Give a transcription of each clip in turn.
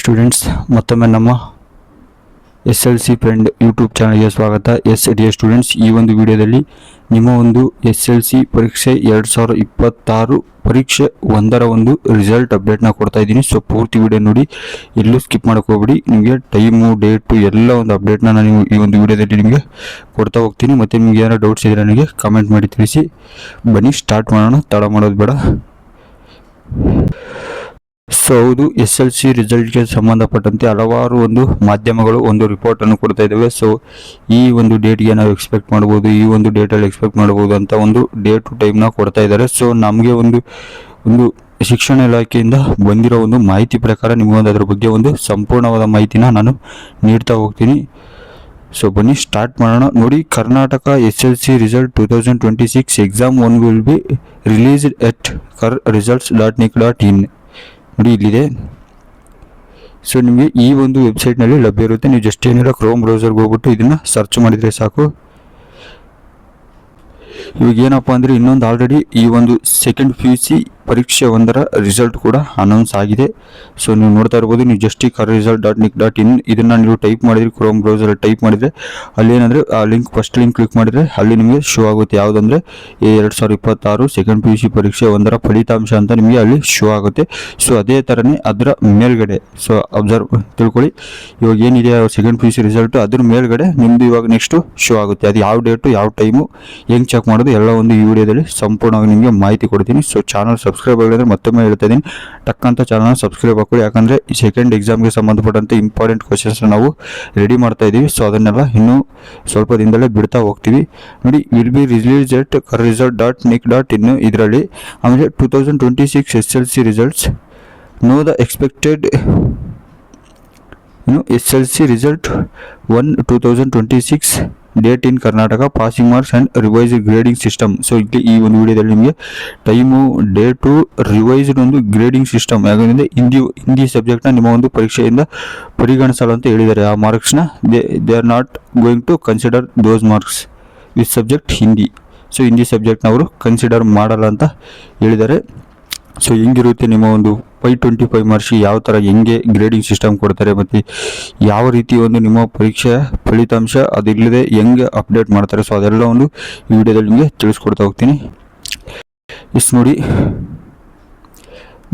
Students ಮತ್ತೊಮ್ಮೆ ನಮ್ಮ SLC friend YouTube ಚಾನಲ್ಗೆ ಸ್ವಾಗತ. ಡಿಯರ್ ಸ್ಟೂಡೆಂಟ್ಸ್, ಈ ಒಂದು ವಿಡಿಯೋದಲ್ಲಿ ನಿಮ್ಮ ಒಂದು SLC ಪರೀಕ್ಷೆ 2026 ಪರೀಕ್ಷೆ 1ರ ಒಂದು ರಿಸಲ್ಟ್ ಅಪ್ಡೇಟ್ನ ಕೊಡ್ತಾ ಇದ್ದೀನಿ. ಸೊ ಪೂರ್ತಿ ವಿಡಿಯೋ ನೋಡಿ, ಎಲ್ಲೂ ಸ್ಕಿಪ್ ಮಾಡೋಕೆ ಹೋಗ್ಬಿಡಿ. ನಿಮಗೆ ಟೈಮು ಡೇಟು ಎಲ್ಲ ಒಂದು ಅಪ್ಡೇಟ್ನ ನಾನು ಈ ಒಂದು ವಿಡಿಯೋದಲ್ಲಿ ನಿಮಗೆ ಕೊಡ್ತಾ ಹೋಗ್ತೀನಿ. ಮತ್ತು ನಿಮಗೆ ಏನಾದ್ರು ಡೌಟ್ಸ್ ಇದ್ದರೆ ನನಗೆ ಕಮೆಂಟ್ ಮಾಡಿ ತಿಳಿಸಿ. ಬನ್ನಿ ಸ್ಟಾರ್ಟ್ ಮಾಡೋಣ, ತಡ ಮಾಡೋದು ಬೇಡ. ಸೊ ಹೌದು, SLC ರಿಸಲ್ಟ್ಗೆ ಸಂಬಂಧಪಟ್ಟಂತೆ ಹಲವಾರು ಒಂದು ಮಾಧ್ಯಮಗಳು ಒಂದು ರಿಪೋರ್ಟನ್ನು ಕೊಡ್ತಾ ಇದ್ದಾವೆ. ಸೊ ಈ ಒಂದು ಡೇಟ್ಗೆ ನಾವು ಎಕ್ಸ್ಪೆಕ್ಟ್ ಮಾಡ್ಬೋದು, ಈ ಒಂದು ಡೇಟಲ್ಲಿ ಎಕ್ಸ್ಪೆಕ್ಟ್ ಮಾಡ್ಬೋದು ಅಂತ ಒಂದು ಡೇಟ್ ಟು ಟೈಮ್ನ ಕೊಡ್ತಾ ಇದ್ದಾರೆ. ಸೊ ನಮಗೆ ಒಂದು ಶಿಕ್ಷಣ ಇಲಾಖೆಯಿಂದ ಬಂದಿರೋ ಒಂದು ಮಾಹಿತಿ ಪ್ರಕಾರ ನಿಮಗೊಂದು ಅದರ ಬಗ್ಗೆ ಒಂದು ಸಂಪೂರ್ಣವಾದ ಮಾಹಿತಿನ ನಾನು ನೀಡ್ತಾ ಹೋಗ್ತೀನಿ. ಸೊ ಬನ್ನಿ ಸ್ಟಾರ್ಟ್ ಮಾಡೋಣ. ನೋಡಿ, Karnataka SLC result 2026 exam 1 will be released at KarResults.nic.in. ನೋಡಿ ಇಲ್ಲಿದೆ. ಸೊ ನಿಮಗೆ ಈ ಒಂದು ವೆಬ್ಸೈಟ್ನಲ್ಲಿ ಲಭ್ಯ ಇರುತ್ತೆ. ನೀವು ಜಸ್ಟ್ ಏನಿಲ್ಲ ಕ್ರೋಮ್ ಬ್ರೌಸರ್ಗೆ ಹೋಗ್ಬಿಟ್ಟು ಇದನ್ನು ಸರ್ಚ್ ಮಾಡಿದರೆ ಸಾಕು. ಇವಾಗ ಏನಪ್ಪ ಅಂದರೆ ಇನ್ನೊಂದು ಆಲ್ರೆಡಿ ಈ ಒಂದು ಸೆಕೆಂಡ್ PUC ಪರೀಕ್ಷೆ 1ರ ರಿಸಲ್ಟ್ ಕೂಡ ಅನೌನ್ಸ್ ಆಗಿದೆ. ಸೊ ನೀವು ನೋಡ್ತಾ ಇರ್ಬೋದು, ನೀವು ಜಸ್ಟ್ KarResults.nic.in ಇದನ್ನು ನೀವು ಟೈಪ್ ಮಾಡಿದ್ರೆ, ಕ್ರೋಮ್ ಬ್ರೌಸರಲ್ಲಿ ಟೈಪ್ ಮಾಡಿದರೆ ಅಲ್ಲಿ ಏನಂದರೆ ಆ ಫಸ್ಟ್ ಲಿಂಕ್ ಕ್ಲಿಕ್ ಮಾಡಿದರೆ ಅಲ್ಲಿ ನಿಮಗೆ ಶೋ ಆಗುತ್ತೆ. ಯಾವುದಂದರೆ 2026 ಸೆಕೆಂಡ್ PUC ಪರೀಕ್ಷೆ 1ರ ಫಲಿತಾಂಶ ಅಂತ ನಿಮಗೆ ಅಲ್ಲಿ ಶೋ ಆಗುತ್ತೆ. ಸೊ ಅದೇ ಥರನೇ ಅದರ ಮೇಲ್ಗಡೆ ಸೊ ಅಬ್ಸರ್ವ್ ತಿಳ್ಕೊಳ್ಳಿ, ಇವಾಗ ಏನಿದೆ ಸೆಕೆಂಡ್ PUC ರಿಸಲ್ಟು ಅದ್ರ ಮೇಲ್ಗಡೆ ನಿಮ್ಮದು ಇವಾಗ ನೆಕ್ಸ್ಟು ಶೋ ಆಗುತ್ತೆ. ಅದು ಯಾವ ಡೇಟು ಯಾವ ಟೈಮು ಹೆಂಗೆ ಚೆಕ್ ಮಾಡೋದು ಎಲ್ಲ ಒಂದು ಈ ವಿಡಿಯೋದಲ್ಲಿ ಸಂಪೂರ್ಣವಾಗಿ ನಿಮಗೆ ಮಾಹಿತಿ ಕೊಡ್ತೀನಿ. ಸೊ ಚಾನಲ್ ಸಬ್ಸ್ಕ್ರೈಬ್ ಆಗಿದ್ರೆ ಮತ್ತೊಮ್ಮೆ ಹೇಳ್ತಾ ಇದ್ದೀನಿ, ಟಕ್ಕಂತ ಚಾನಲ್ನ ಸಬ್ಸ್ಕ್ರೈಬ್ ಹಾಕೊಳ್ಳಿ. ಯಾಕಂದರೆ ಈ ಸೆಕೆಂಡ್ ಎಕ್ಸಾಮ್ಗೆ ಸಂಬಂಧಪಟ್ಟಂತೆ ಇಂಪಾರ್ಟೆಂಟ್ ಕ್ವಶನ್ಸ್ ನಾವು ರೆಡಿ ಮಾಡ್ತಾ ಇದ್ದೀವಿ. ಸೊ ಅದನ್ನೆಲ್ಲ ಇನ್ನೂ ಸ್ವಲ್ಪ ದಿನದಲ್ಲೇ ಬಿಡ್ತಾ ಹೋಗ್ತೀವಿ. ನೋಡಿ, will be release at KarResults.nic.in ಇದರಲ್ಲಿ. ಆಮೇಲೆ 2026 SLC results know the expected SLC result 1 2026 date in Karnataka, passing marks and revised grading system. So ಇಲ್ಲಿ ಈ ಒಂದು ವಿಡಿಯೋದಲ್ಲಿ ನಿಮಗೆ ಟೈಮು, ಡೇಟು, ರಿವೈಸ್ಡ್ ಒಂದು ಗ್ರೇಡಿಂಗ್ ಸಿಸ್ಟಮ್, ಯಾಕಂದರೆ ಹಿಂದಿ ಸಬ್ಜೆಕ್ಟ್ನ ನಿಮ್ಮ ಒಂದು ಪರೀಕ್ಷೆಯಿಂದ ಪರಿಗಣಿಸಲು ಅಂತ ಹೇಳಿದ್ದಾರೆ. ಆ ಮಾರ್ಕ್ಸ್ನ they are not going to consider those marks with subject Hindi. So Hindi ಸಬ್ಜೆಕ್ಟ್ನ ಅವರು ಕನ್ಸಿಡರ್ ಮಾಡಲ್ಲ ಅಂತ ಹೇಳಿದ್ದಾರೆ. ಸೊ ಹೆಂಗಿರುತ್ತೆ ನಿಮ್ಮ ಒಂದು 525 ಮಾರ್ಕ್ಸ್ಗೆ ಯಾವ ಥರ ಹೆಂಗೆ ಗ್ರೇಡಿಂಗ್ ಸಿಸ್ಟಮ್ ಕೊಡ್ತಾರೆ ಮತ್ತು ಯಾವ ರೀತಿ ಒಂದು ನಿಮ್ಮ ಪರೀಕ್ಷೆಯ ಫಲಿತಾಂಶ ಅದಿಲ್ಲದೆ ಹೆಂಗೆ ಅಪ್ಡೇಟ್ ಮಾಡ್ತಾರೆ. ಸೊ ಅದೆಲ್ಲ ಒಂದು ಈ ವಿಡಿಯೋದಲ್ಲಿ ನಿಮಗೆ ತಿಳಿಸ್ಕೊಡ್ತಾ ಹೋಗ್ತೀನಿ. ನೋಡಿ,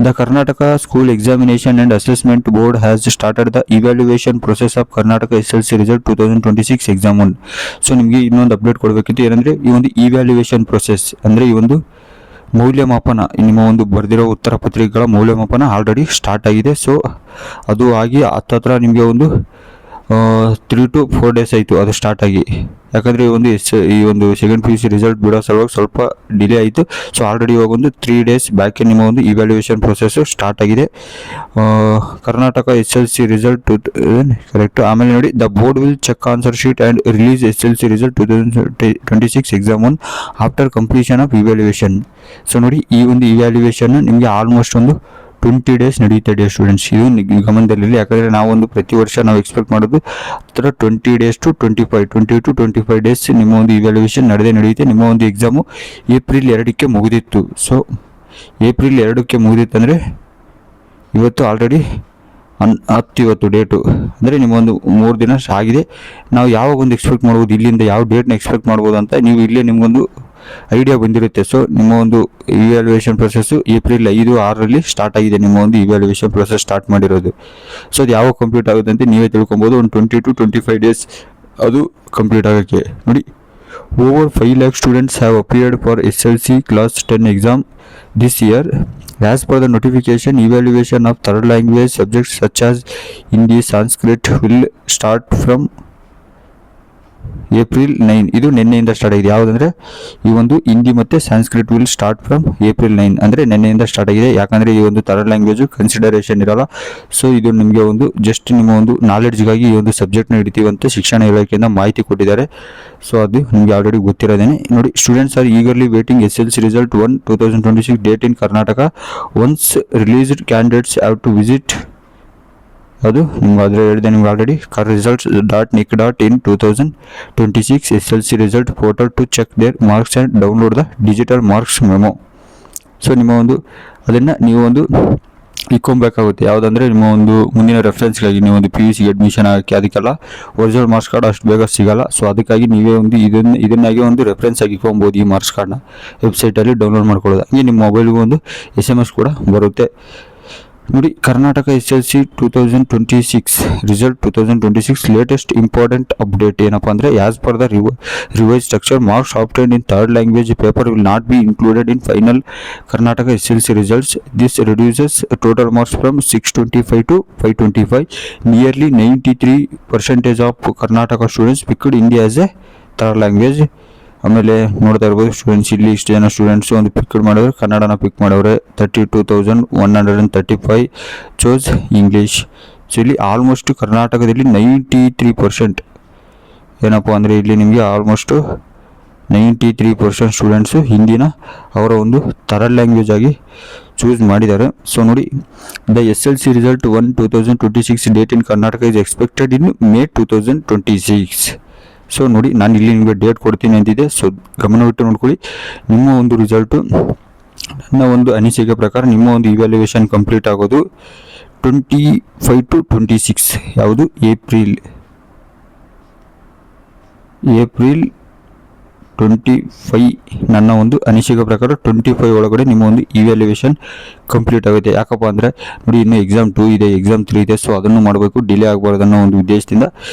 the Karnataka school examination and assessment board has started the evaluation process of Karnataka SLC result 2026 exam 1. So ನಿಮಗೆ ಇನ್ನೊಂದು ಅಪ್ಡೇಟ್ ಕೊಡಬೇಕಿತ್ತು. ಏನಂದರೆ ಈ ಒಂದು ಇವ್ಯಾಲ್ಯೂಯೇಷನ್ ಪ್ರೊಸೆಸ್ ಅಂದರೆ ಈ ಒಂದು ಮೌಲ್ಯಮಾಪನ, ನಿಮ್ಮ ಒಂದು ಬರೆದಿರೋ ಉತ್ತರ ಪತ್ರಿಕೆಗಳ ಮೌಲ್ಯಮಾಪನ ಆಲ್ರೆಡಿ ಸ್ಟಾರ್ಟ್ ಆಗಿದೆ. ಸೊ ಅದು ಆಗಿ ಹತ್ತತ್ರ ನಿಮಗೆ ಒಂದು 3 to 4 ಡೇಸ್ ಆಯಿತು ಅದು ಸ್ಟಾರ್ಟ್ ಆಗಿ. ಯಾಕಂದರೆ ಈ ಒಂದು ಸೆಕೆಂಡ್ PUC ರಿಸಲ್ಟ್ ಬಿಡೋ ಸಲುವಾಗಿ ಸ್ವಲ್ಪ ಡಿಲೇ ಆಯಿತು. ಸೊ ಆಲ್ರೆಡಿ ಇವಾಗ ಒಂದು 3 ಡೇಸ್ ಬ್ಯಾಕೆ ನಿಮ್ಮ ಒಂದು ಇವ್ಯಾಲ್ಯೂಯೇಷನ್ ಪ್ರೊಸೆಸ್ಸು ಸ್ಟಾರ್ಟ್ ಆಗಿದೆ. Karnataka SLC result correct. ಆಮೇಲೆ ನೋಡಿ, the board will check answer sheet and release SLC result 2026 exam 1 after completion of evaluation. So ನೋಡಿ, ಈ ಒಂದು ಇವ್ಯಾಲ್ಯೂಯೇಷನ್ ನಿಮಗೆ ಆಲ್ಮೋಸ್ಟ್ ಒಂದು 20 ಡೇಸ್ ನಡೆಯುತ್ತೆ ಡಿಯರ್ ಸ್ಟೂಡೆಂಟ್ಸ್. ಇದು ಗಮನದಲ್ಲಿರಲಿ. ಯಾಕಂದರೆ ನಾವೊಂದು ಪ್ರತಿ ವರ್ಷ ನಾವು ಎಕ್ಸ್ಪೆಕ್ಟ್ ಮಾಡೋದು ಹತ್ತಿರ 20 ಡೇಸ್ ಟು 25 ಡೇಸ್ ನಿಮ್ಮ ಒಂದು ಇವ್ಯಾಲ್ಯೂಯೇಷನ್ ನಡೆಯುತ್ತೆ. ನಿಮ್ಮ ಒಂದು ಎಕ್ಸಾಮು ಏಪ್ರಿಲ್ 2ಕ್ಕೆ ಮುಗಿದಿತ್ತು. ಸೊ ಏಪ್ರಿಲ್ 2ಕ್ಕೆ ಮುಗಿದಿತ್ತಂದರೆ ಇವತ್ತು ಆಲ್ರೆಡಿ 10 ಇವತ್ತು ಡೇಟು, ಅಂದರೆ ನಿಮ್ಮೊಂದು 3 ದಿನ ಆಗಿದೆ. ನಾವು ಯಾವಾಗ ಒಂದು ಎಕ್ಸ್ಪೆಕ್ಟ್ ಮಾಡ್ಬೋದು, ಇಲ್ಲಿಂದ ಯಾವ ಡೇಟ್ನ ಎಕ್ಸ್ಪೆಕ್ಟ್ ಮಾಡ್ಬೋದು ಅಂತ ನೀವು ಇಲ್ಲೇ ನಿಮಗೊಂದು ಐಡಿಯಾ ಬಂದಿರುತ್ತೆ. ಸೊ ನಿಮ್ಮ ಒಂದು ಇವ್ಯಾಲ್ಯೂಯೇಷನ್ ಪ್ರೊಸೆಸ್ಸು ಏಪ್ರಿಲ್ 5-6ರಲ್ಲಿ ಸ್ಟಾರ್ಟ್ ಆಗಿದೆ. ನಿಮ್ಮ ಒಂದು ಇವ್ಯಾಲ್ಯೂಯೇಷನ್ ಪ್ರೊಸೆಸ್ ಸ್ಟಾರ್ಟ್ ಮಾಡಿರೋದು. ಸೊ ಅದು ಯಾವಾಗ ಕಂಪ್ಲೀಟ್ ಆಗುತ್ತೆ ಅಂತ ನೀವೇ ತಿಳ್ಕೊಬೋದು. ಒಂದು 20 to 25 ಡೇಸ್ ಅದು ಕಂಪ್ಲೀಟ್ ಆಗೋಕ್ಕೆ. ನೋಡಿ, over 5 lakh students have appeared for SLC class 10 exam this year. As per the notification, evaluation of third language subjects such as Hindi, Sanskrit will start from April 9. ಇದು ನಿನ್ನೆಯಿಂದ start ಆಗಿದೆ. ಯಾವುದಂದರೆ ಈ ಒಂದು ಹಿಂದಿ ಮತ್ತು Sanskrit will start from April 9, ಅಂದರೆ ನಿನ್ನೆಯಿಂದ start ಆಗಿದೆ. ಯಾಕಂದರೆ ಈ ಒಂದು ಥರ್ಡ್ ಲ್ಯಾಂಗ್ವೇಜು ಕನ್ಸಿಡರೇಷನ್ ಇರೋಲ್ಲ. ಸೊ ಇದು ನಿಮಗೆ ಒಂದು ಜಸ್ಟ್ ನಿಮ್ಮ ಒಂದು ನಾಲೆಡ್ಜ್ಗಾಗಿ ಈ ಒಂದು ಸಬ್ಜೆಕ್ಟ್ನ ಹಿಡಿತೀವಂತ ಶಿಕ್ಷಣ ಇಲಾಖೆಯಿಂದ ಮಾಹಿತಿ ಕೊಟ್ಟಿದ್ದಾರೆ. ಸೊ ಅದು ನಿಮಗೆ ಆಲ್ರೆಡಿ ಗೊತ್ತಿರೋದೇನೆ. ನೋಡಿ, students are eagerly waiting SLC result 1 2026 date in Karnataka. Once released candidates have to visit, ಅದು ನಿಮ್ಗೆ ಆದರೆ ಹೇಳಿದೆ ನಿಮ್ಗೆ already, KarResults.nic.in 2026 SLC result portal to check their marks and download the digital marks memo. So ನಿಮ್ಮ ಒಂದು ಅದನ್ನು ನೀವು ಒಂದು ಇಕ್ಕೊಬೇಕಾಗುತ್ತೆ. ಯಾವುದಂದರೆ ನಿಮ್ಮ ಒಂದು ಮುಂದಿನ ರೆಫರೆನ್ಸ್ಗಾಗಿ ನೀವು ಒಂದು PUC ಅಡ್ಮಿಷನ್ ಆಗೋಕ್ಕೆ ಅದಕ್ಕೆಲ್ಲ ಒರಿಜಿನಲ್ ಮಾರ್ಕ್ಸ್ ಕಾರ್ಡ್ ಅಷ್ಟು ಬೇಗ ಸಿಗಲ್ಲ. ಸೊ ಅದಕ್ಕಾಗಿ ನೀವೇ ಒಂದು ಇದನ್ನಾಗಿ ಒಂದು ರೆಫರೆನ್ಸ್ ಆಗಿ ಇಕ್ಕೊಬೋದು. ಈ ಮಾರ್ಕ್ಸ್ ಕಾರ್ಡ್ನ ವೆಬ್ಸೈಟಲ್ಲಿ ಡೌನ್ಲೋಡ್ ಮಾಡ್ಕೊಳ್ಳೋದು. ಹಂಗೆ ನಿಮ್ಮ ಮೊಬೈಲ್ಗೂ ಒಂದು SMS ಕೂಡ ಬರುತ್ತೆ. ನೋಡಿ, Karnataka SLC 2026 result 2026 latest important update ಏನಪ್ಪ ಅಂದರೆ, as per the revised structure, marks obtained in third language paper will not be included in final Karnataka SLC results. This reduces total marks from 625 to 525. Nearly 93% of Karnataka students picked Hindi as a third language. ಆಮೇಲೆ ನೋಡ್ತಾ ಇರ್ಬೋದು students, ಇಲ್ಲಿ ಇಷ್ಟು ಜನ students ಒಂದು ಪಿಕ್ ಮಾಡಿದ್ರೆ, ಕನ್ನಡನ ಪಿಕ್ ಮಾಡವ್ರೆ. 32,135 ಚೋಸ್ ಇಂಗ್ಲೀಷ್. ಸೊ ಇಲ್ಲಿ ಆಲ್ಮೋಸ್ಟ್ ಕರ್ನಾಟಕದಲ್ಲಿ 93% ಏನಪ್ಪ ಅಂದರೆ, ಇಲ್ಲಿ ನಿಮಗೆ ಆಲ್ಮೋಸ್ಟು 93% ಸ್ಟೂಡೆಂಟ್ಸು ಹಿಂದಿನ ಅವರ ಒಂದು ಥರ್ಡ್ ಲ್ಯಾಂಗ್ವೇಜ್ ಆಗಿ ಚೂಸ್ ಮಾಡಿದ್ದಾರೆ. ಸೊ ನೋಡಿ, the SLC result 1/2026 date in Karnataka is expected in May 2026. So ನೋಡಿ, ನಾನು ಇಲ್ಲಿ ನಿಮಗೆ ಡೇಟ್ ಕೊಡ್ತೀನಿ ಅಂತಿದೆ. ಸೊ ಗಮನವಿಟ್ಟು ನೋಡ್ಕೊಳ್ಳಿ. ನಿಮ್ಮ ಒಂದು ರಿಸಲ್ಟು ನನ್ನ ಒಂದು ಅನಿಸಿಕೆ ಪ್ರಕಾರ ನಿಮ್ಮ ಒಂದು ಇವ್ಯಾಲ್ಯೂಯೇಷನ್ ಕಂಪ್ಲೀಟ್ ಆಗೋದು 25 to 26 ಯಾವುದು ಏಪ್ರಿಲ್ 25. ನನ್ನ ಒಂದು ಅನಿಸಿಕೆ ಪ್ರಕಾರ 25 ಒಳಗಡೆ ನಿಮ್ಮ ಒಂದು ಇವ್ಯಾಲ್ಯೂಯೇಷನ್ ಕಂಪ್ಲೀಟ್ ಆಗುತ್ತೆ. ಯಾಕಪ್ಪ ಅಂದರೆ ನೋಡಿ, ಇನ್ನು ಎಕ್ಸಾಮ್ 2 ಇದೆ, ಎಕ್ಸಾಮ್ 3 ಇದೆ. ಸೊ ಅದನ್ನು ಮಾಡಬೇಕು, ಡಿಲೇ ಆಗಬಾರ್ದು ಅನ್ನೋ ಒಂದು ಉದ್ದೇಶದಿಂದ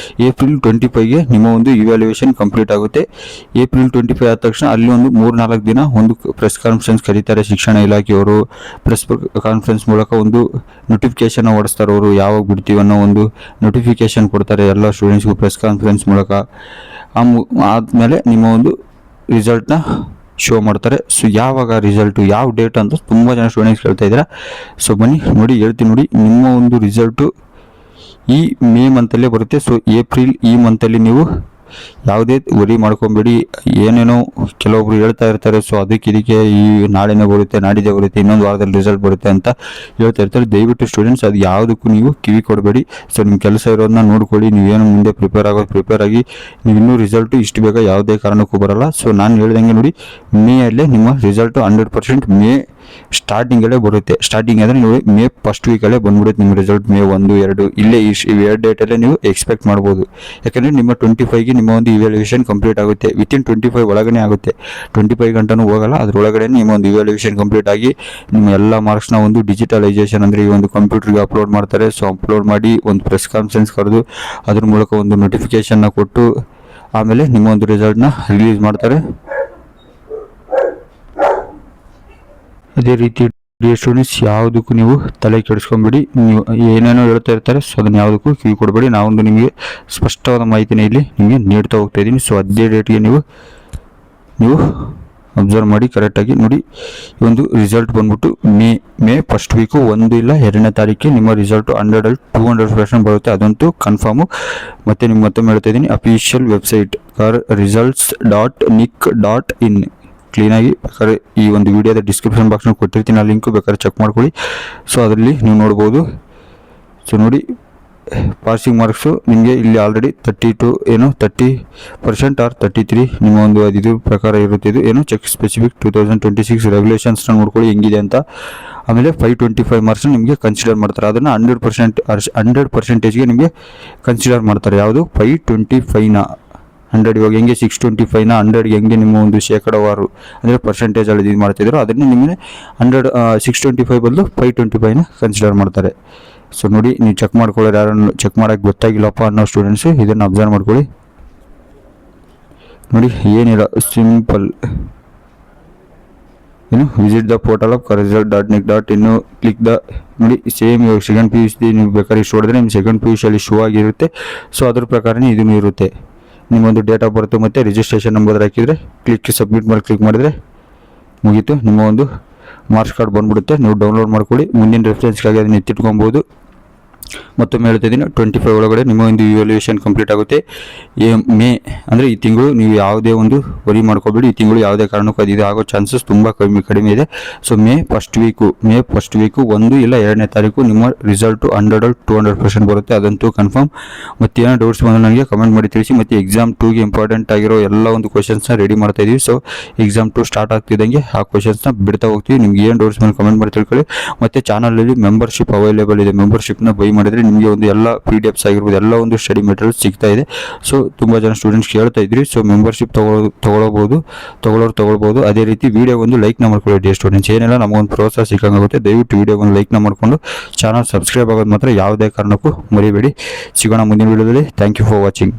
ಏಪ್ರಿಲ್ 25ಗೆ ನಿಮ್ಮ ಒಂದು ಇವ್ಯಾಲ್ಯೂಯೇಷನ್ ಕಂಪ್ಲೀಟ್ ಆಗುತ್ತೆ. ಏಪ್ರಿಲ್ 25 ಆದ ತಕ್ಷಣ ಅಲ್ಲಿ ಒಂದು 3-4 ದಿನ ಒಂದು ಪ್ರೆಸ್ ಕಾನ್ಫರೆನ್ಸ್ ಕರೀತಾರೆ ಶಿಕ್ಷಣ ಇಲಾಖೆಯವರು. ಪ್ರೆಸ್ ಕಾನ್ಫರೆನ್ಸ್ ಮೂಲಕ ಒಂದು ನೋಟಿಫಿಕೇಶನ್ ಹೊಡಿಸ್ತಾರೆ. ಅವರು ಯಾವಾಗ ಬಿಡ್ತೀವಿ ಅನ್ನೋ ಒಂದು ನೋಟಿಫಿಕೇಶನ್ ಕೊಡ್ತಾರೆ ಎಲ್ಲ ಸ್ಟೂಡೆಂಟ್ಸ್ಗೂ ಪ್ರೆಸ್ ಕಾನ್ಫರೆನ್ಸ್ ಮೂಲಕ. ಆದಮೇಲೆ ನಿಮ್ಮ ಒಂದು ರಿಸಲ್ಟ್ನ ಶೋ ಮಾಡ್ತಾರೆ. ಸೊ ಯಾವಾಗ ರಿಸಲ್ಟು, ಯಾವ ಡೇಟ್ ಅಂತ ತುಂಬ ಜನ ಸ್ಟೂಡೆಂಟ್ಸ್ ಕೇಳ್ತಾ ಇದ್ದೀರಾ. ಸೊ ಬನ್ನಿ ನೋಡಿ, ಹೇಳ್ತೀನಿ ನೋಡಿ. ನಿಮ್ಮ ಒಂದು ರಿಸಲ್ಟು ಈ ಮೇ ಮಂತಲ್ಲೇ ಬರುತ್ತೆ. ಸೊ ಏಪ್ರಿಲ್ ಈ ಮಂತಲ್ಲಿ ನೀವು ಯಾವುದೇ ವರಿ ಮಾಡ್ಕೊಬೇಡಿ. ಏನೇನೋ ಕೆಲವೊಬ್ರು ಹೇಳ್ತಾ ಇರ್ತಾರೆ, ಸೊ ಇದಕ್ಕೆ ಈ ನಾಳೆನೇ ಬರುತ್ತೆ, ನಾಡಿದ್ದೇ ಬರುತ್ತೆ, ಇನ್ನೊಂದು ವಾರದಲ್ಲಿ ರಿಸಲ್ಟ್ ಬರುತ್ತೆ ಅಂತ ಹೇಳ್ತಾ ಇರ್ತಾರೆ. ದಯವಿಟ್ಟು ಸ್ಟೂಡೆಂಟ್ಸ್ ಅದು ಯಾವುದಕ್ಕೂ ನೀವು ಕಿವಿ ಕೊಡಬೇಡಿ. ಸೊ ನಿಮ್ಮ ಕೆಲಸ ಇರೋದನ್ನ ನೋಡ್ಕೊಳ್ಳಿ. ನೀವೇನು ಮುಂದೆ ಪ್ರಿಪೇರ್ ಆಗಿ ನೀವು ಇನ್ನೂ ರಿಸಲ್ಟು ಇಷ್ಟು ಬೇಗ ಯಾವುದೇ ಕಾರಣಕ್ಕೂ ಬರಲ್ಲ. ಸೊ ನಾನು ಹೇಳ್ದಂಗೆ ನೋಡಿ, ಮೇ ಅಲ್ಲೇ ನಿಮ್ಮ ರಿಸಲ್ಟು 100% ಮೇ ಸ್ಟಾರ್ಟಿಂಗಲ್ಲೇ ಬರುತ್ತೆ. ಸ್ಟಾರ್ಟಿಂಗ್ ಅಂದರೆ ನೀವು ಮೇ ಫಸ್ಟ್ ವೀಕಲ್ಲೇ ಬಂದ್ಬಿಡುತ್ತೆ ನಿಮ್ಮ ರಿಸಲ್ಟ್. ಮೇ 1, 2 ಇಲ್ಲೇ ಇವು 2 ಡೇಟಲ್ಲೇ ನೀವು ಎಕ್ಸ್ಪೆಕ್ಟ್ ಮಾಡ್ಬೋದು. ಯಾಕಂದರೆ ನಿಮ್ಮ 25ಗೆ ನಿಮ್ಮ ಒಂದು ಇವ್ಯಾಲ್ಯೂಯೇಷನ್ ಕಂಪ್ಲೀಟ್ ಆಗುತ್ತೆ. ವಿತಿನ್ 25 ಒಳಗಡೆ ಆಗುತ್ತೆ. 25 ಗಂಟೆನೂ ಹೋಗಲ್ಲ, ಅದರೊಳಗಡೆ ನಿಮ್ಮ ಒಂದು ಇವ್ಯಾಲ್ಯೂಯೇಷನ್ ಕಂಪ್ಲೀಟ್ ಆಗಿ ನಿಮ್ಮ ಎಲ್ಲ ಮಾರ್ಕ್ಸ್ನ ಒಂದು ಡಿಜಿಟಲೈಸೇಷನ್ ಅಂದರೆ ಈ ಒಂದು ಕಂಪ್ಯೂಟರ್ಗೆ ಅಪ್ಲೋಡ್ ಮಾಡ್ತಾರೆ. ಸೊ ಅಪ್ಲೋಡ್ ಮಾಡಿ ಒಂದು ಪ್ರೆಸ್ ಕಾನ್ಫರೆನ್ಸ್ ಕರೆದು ಅದ್ರ ಮೂಲಕ ಒಂದು ನೋಟಿಫಿಕೇಷನ್ನ ಕೊಟ್ಟು ಆಮೇಲೆ ನಿಮ್ಮ ಒಂದು ರಿಸಲ್ಟ್ನ ರಿಲೀಸ್ ಮಾಡ್ತಾರೆ. ಅದೇ ರೀತಿ ಡಿಯರ್ ಸ್ಟೂಡೆಂಟ್ಸ್, ಯಾವುದಕ್ಕೂ ನೀವು ತಲೆ ಕೆಡಿಸ್ಕೊಂಬೇಡಿ. ನೀವು ಏನೇನೋ ಹೇಳ್ತಾ ಇರ್ತಾರೆ, ಸೊ ಅದನ್ನು ಯಾವುದಕ್ಕೂ ಕಿವಿ ಕೊಡಬೇಡಿ. ನಾವೊಂದು ನಿಮಗೆ ಸ್ಪಷ್ಟವಾದ ಮಾಹಿತಿನ ಇಲ್ಲಿ ನಿಮಗೆ ನೀಡ್ತಾ ಹೋಗ್ತಾ ಇದ್ದೀನಿ. ಸೊ ಅದೇ ಡೇಟ್ಗೆ ನೀವು ಅಬ್ಸರ್ವ್ ಮಾಡಿ ಕರೆಕ್ಟಾಗಿ ನೋಡಿ. ಈ ಒಂದು ರಿಸಲ್ಟ್ ಬಂದ್ಬಿಟ್ಟು ಮೇ ಫಸ್ಟ್ ವೀಕು 1 ಇಲ್ಲ 2ನೇ ತಾರೀಕಿಗೆ ನಿಮ್ಮ ರಿಸಲ್ಟು 100 200% ಬರುತ್ತೆ. ಅದಂತೂ ಕನ್ಫರ್ಮು. ಮತ್ತು ನಿಮ್ಗೆ ಮತ್ತೊಮ್ಮೆ ಹೇಳ್ತಾ ಇದ್ದೀನಿ, ಅಫಿಷಿಯಲ್ ವೆಬ್ಸೈಟ್ kar.nic.in ಕ್ಲೀನಾಗಿ ಬೇಕಾದ್ರೆ ಈ ಒಂದು ವಿಡಿಯೋದ ಡಿಸ್ಕ್ರಿಪ್ಷನ್ ಬಾಕ್ಸ್ನ ಕೊಟ್ಟಿರ್ತೀನಿ, ಆ ಲಿಂಕು ಬೇಕಾದ್ರೆ ಚೆಕ್ ಮಾಡ್ಕೊಳ್ಳಿ. ಸೊ ಅದರಲ್ಲಿ ನೀವು ನೋಡ್ಬೋದು. ಸೊ ನೋಡಿ, ಪಾಸಿಂಗ್ ಮಾರ್ಕ್ಸು ನಿಮಗೆ ಇಲ್ಲಿ ಆಲ್ರೆಡಿ 30% ಆರ್ 33 ನಿಮ್ಮ ಒಂದು ಇದ್ರ ಪ್ರಕಾರ ಇರುತ್ತೆ. ಇದು ಏನು ಚೆಕ್ ಸ್ಪೆಸಿಫಿಕ್ 2026 ರೆಗ್ಯುಲೇಷನ್ಸ್ನ ನೋಡ್ಕೊಳ್ಳಿ ಹೆಂಗಿದೆ ಅಂತ. ಆಮೇಲೆ 525 ಮಾರ್ಕ್ಸ್ ನಿಮಗೆ ಕನ್ಸಿಡರ್ ಮಾಡ್ತಾರೆ. ಅದನ್ನು 100%ಗೆ ನಿಮಗೆ ಕನ್ಸಿಡರ್ ಮಾಡ್ತಾರೆ. ಯಾವುದು 525ನ 100. ಇವಾಗ ಹೆಂಗೆ 625ನ 100ಗೆ ಹೆಂಗೆ ನಿಮ್ಮ ಒಂದು ಶೇಕಡವಾರು ಅಂದರೆ ಪರ್ಸೆಂಟೇಜಲ್ಲಿ ಇದು ಮಾಡ್ತಿದ್ರು, ಅದನ್ನು ನಿಮಗೆ 625 ಬದಲು 525ನ ಕನ್ಸಿಡರ್ ಮಾಡ್ತಾರೆ. ಸೊ ನೋಡಿ, ನೀವು ಚೆಕ್ ಮಾಡ್ಕೊಳ್ಳೋರು ಯಾರನ್ನು ಚೆಕ್ ಮಾಡೋಕ್ಕೆ ಗೊತ್ತಾಗಿಲ್ಲಪ್ಪ ಅನ್ನೋ ಸ್ಟೂಡೆಂಟ್ಸು ಇದನ್ನು ಅಬ್ಸರ್ವ್ ಮಾಡ್ಕೊಳ್ಳಿ. ನೋಡಿ, ಏನಿಲ್ಲ, ಸಿಂಪಲ್ ಏನು visit the portal of result.nic.in click the. ನೋಡಿ, ಸೇಮ್ ಇವಾಗ ಸೆಕೆಂಡ್ PUC ನೀವು ಬೇಕಾದ್ರೆ ಇಷ್ಟು ಹೊಡೆದ್ರೆ ನಿಮ್ಮ ಸೆಕೆಂಡ್ PUCಯಲ್ಲಿ ಶೋ ಆಗಿರುತ್ತೆ. ಸೊ ಅದ್ರ ಪ್ರಕಾರನೇ ಇದೂ ಇರುತ್ತೆ. ನಿಮ್ಮೊಂದು ಡೇಟ್ ಆಫ್ ಬರ್ತು ಮತ್ತು ರಿಜಿಸ್ಟ್ರೇಷನ್ ನಂಬರ್ ಹಾಕಿದರೆ ಕ್ಲಿಕ್ ಸಬ್ಮಿಟ್ ಮಾಡಿ ಕ್ಲಿಕ್ ಮಾಡಿದರೆ ಮುಗೀತು, ನಿಮ್ಮ ಒಂದು ಮಾರ್ಕ್ಸ್ ಕಾರ್ಡ್ ಬಂದ್ಬಿಡುತ್ತೆ. ನೀವು ಡೌನ್ಲೋಡ್ ಮಾಡ್ಕೊಳ್ಳಿ. ಮುಂದಿನ ರೆಫರೆನ್ಸ್ಗಾಗಿ ಅದನ್ನ ಎತ್ತಿಟ್ಕೊಬೋದು. ಮತ್ತೊಮ್ಮೆ ಹೇಳ್ತಾ ಇದ್ದೀನಿ 25 ಒಳಗಡೆ ನಿಮ್ಮ ಒಂದು ಇವ್ಯಾಲ್ಯೂಯೇಷನ್ ಕಂಪ್ಲೀಟ್ ಆಗುತ್ತೆ. ಮೇ ಅಂದರೆ ಈ ತಿಂಗಳು ನೀವು ಯಾವುದೇ ಒಂದು ವರಿ ಮಾಡ್ಕೋಬೇಡಿ. ಈ ತಿಂಗಳು ಯಾವುದೇ ಕಾರಣಕ್ಕೂ ಅದು ಆಗೋ ಚಾನ್ಸಸ್ ತುಂಬ ಕಡಿಮೆ ಇದೆ. ಸೊ ಮೇ ಫಸ್ಟ್ ವೀಕು 1 ಇಲ್ಲ 2ನೇ ತಾರೀಕು ನಿಮ್ಮ ರಿಸಲ್ಟು 100-200% ಬರುತ್ತೆ, ಅದಂತೂ ಕನ್ಫರ್ಮ್. ಮತ್ತು ಏನೋ ಡೌಟ್ಸ್ ಬಂದು ನನಗೆ ಕಮೆಂಟ್ ಮಾಡಿ ತಿಳಿಸಿ. ಮತ್ತು ಎಕ್ಸಾಮ್ 2ಗೆ ಇಂಪಾರ್ಟೆಂಟ್ ಆಗಿರೋ ಎಲ್ಲ ಒಂದು ಕ್ವಶನ್ಸ್ನ ರೆಡಿ ಮಾಡ್ತಾ ಇದೀವಿ. ಸೊ ಎಕ್ಸಾಮ್ 2 ಸ್ಟಾರ್ಟ್ ಆಗ್ತಿದ್ದಂಗೆ ಆ ಕ್ವಶನ್ಸ್ನ ಬಿಡ್ತಾ ಹೋಗ್ತೀವಿ. ನಿಮ್ಗೆ ಏನು ಡೌಟ್ಸ್ ಮೇಲೆ ಕಮೆಂಟ್ ಮಾಡಿ ತಿಳ್ಕೊಳ್ಳಿ. ಮತ್ತು ಚಾನಲಲ್ಲಿ ಮೆಂಬರ್ಶಿಪ್ ಅವೈಲೇಬಲ್ ಇದೆ. ಮೆಂಬರ್ಶಿಪ್ನ ಬೈ ಮಾಡಿದರೆ ನಿಮಗೆ ಒಂದು ಎಲ್ಲ PDFs ಆಗಿರ್ಬೋದು, ಎಲ್ಲ ಒಂದು ಸ್ಟಡಿ ಮೆಟೀರಿಯಲ್ಸ್ ಸಿಗ್ತಾ ಇದೆ. ಸೊ ತುಂಬ ಜನ ಸ್ಟೂಡೆಂಟ್ಸ್ ಕೇಳ್ತಾ ಇದ್ರಿ. ಸೊ ಮೆಂಬರ್ಶಿಪ್ ತಗೊಳ್ಬೋದು. ಅದೇ ರೀತಿ ವಿಡಿಯೋ ಒಂದು ಲೈಕ್ನ ಮಾಡ್ಕೊಳ್ಳಿ ಡಿ ಸ್ಟೂಡೆಂಟ್ಸ್. ಏನೆಲ್ಲ ನಮಗೊಂದು ಪ್ರೋತ್ಸಾಹ ಸಿಕ್ಕಂಗಾಗುತ್ತೆ. ದಯವಿಟ್ಟು ವಿಡಿಯೋ ಒಂದು ಲೈಕ್ನ ಮಾಡಿಕೊಂಡು ಚಾನಲ್ ಸಬ್ಸ್ಕ್ರೈಬ್ ಆಗೋದು ಮಾತ್ರ ಯಾವುದೇ ಕಾರಣಕ್ಕೂ ಮರಿಬೇಡಿ. ಸಿಗೋಣ ಮುಂದಿನ ವಿಡಿಯೋದಲ್ಲಿ. Thank you for watching.